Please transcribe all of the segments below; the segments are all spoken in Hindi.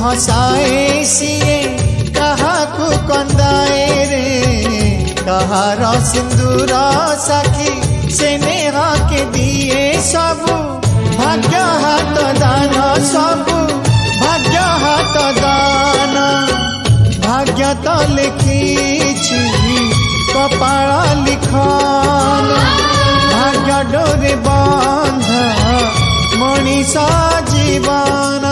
हसाए सीए कहाकू कंदाए रे कहार सिंदूर साखी से नेहा के दिए सबू भाग्य हाथ दान सबू भाग्य हाथ दान भाग्य तो लिखी कपाल लिखन भाग्य डोरे बंध मनीष जीवन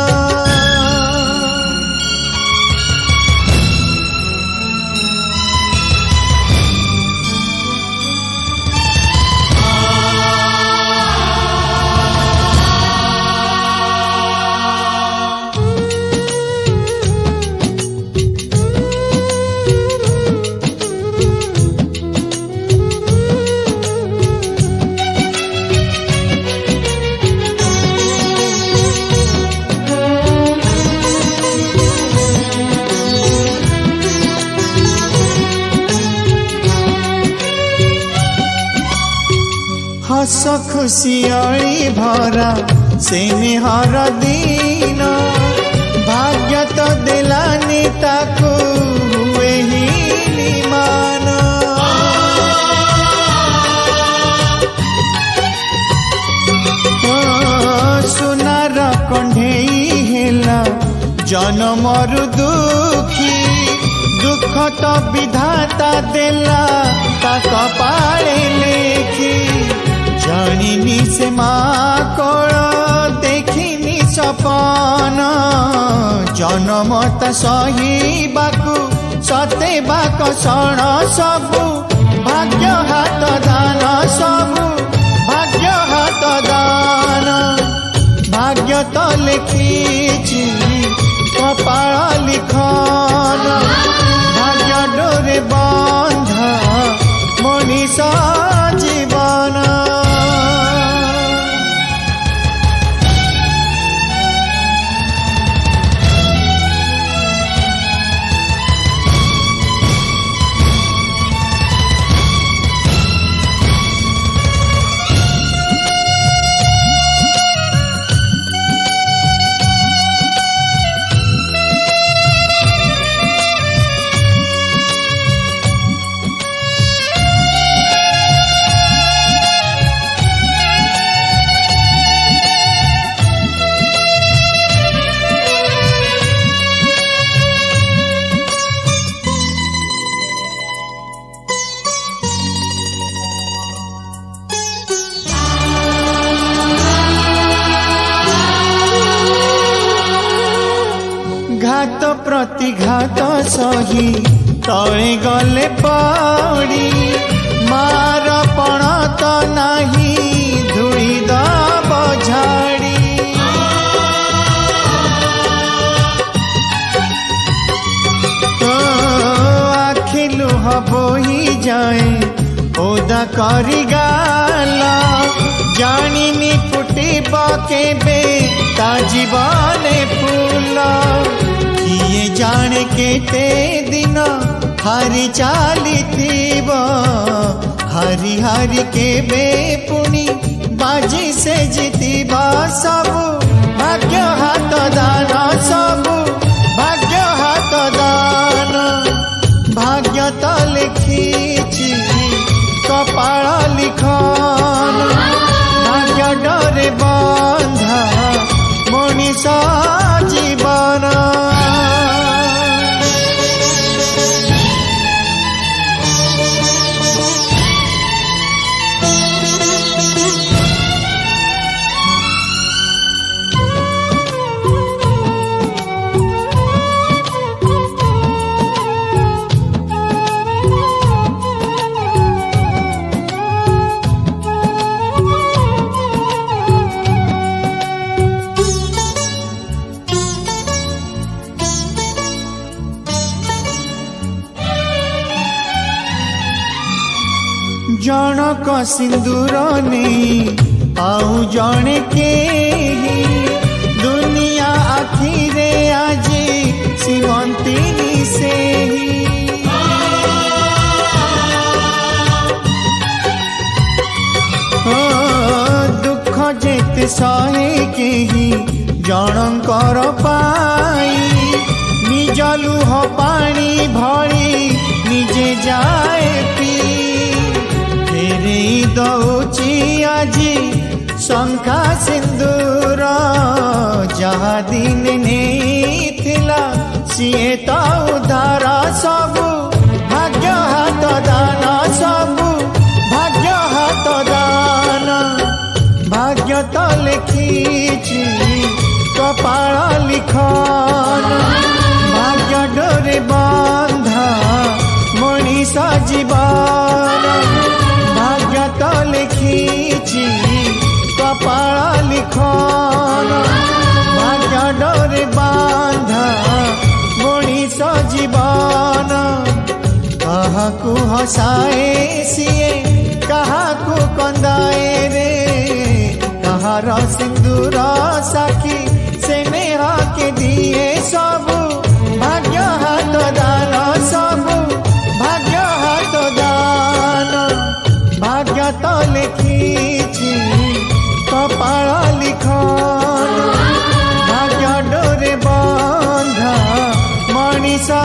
हस खुशियाली भरा से निहर दिन भाग्य तो दिलानी ताकू हुए ही निमान सुनार कंढेई हेला जन्मर दुखी दुख तो विधाता देला ता कपाळे लेखी जानिनी से माँ कोल देखिनी सपन जनमत सही बाकू सते बाक सण सबू भाग्य हाथ दान सबू भाग्य हाथ दान भाग्य तो लिखी कपाल लिखन भाग्य डोरे बंध मनीष जीवन घात प्रतिघात सही तले गले पड़ी मार पण तो नाही धूली दब झाड़ी आखि लुह बोही जाए ओदा करी गाला जानिनी फुटिब केबे ता जीवने फूल किए जाने केते दिन हारी चाली थीब हारी हारी केबे पुनी बाजी से जीतिबा सबू भाग्य हाथ दान सबू भाग्य हाथ दान भाग्य तो लिखी कपाल लिखन भाग्य डोरे बंध मनीष जीवन जनक सिंदूर नहीं आउ जने के दुनिया आखिरे आज सीमंतिनी से दुख जेते सहे के जनकर पाई लुह पानी भरी निजे जाए पी फेरे दौची आजी शंखा सिंदूर जहा दिन नेइथिला सिए तो उधार सबु भाग्य हाथ दान सबु भाग्य हाथ दान भाग्य तो लिखिछि कपाल लिखन भाग्य डोरे बंधा मनीष जीवन भाग्य तो लिखिछि कपाल लिखन भाग्य डोरे बंधा मनीष जीवन काहाकू हसाए सिए काहाकू कंदाए रे कहार सिंदूर साखी से नेहा के दिए सबु भाग्य हाथ दान सबु भाग्य हाथ दान भाग्य तो लिखिछि कपाल लिखन भाग्य डोरे बंधा मनीषा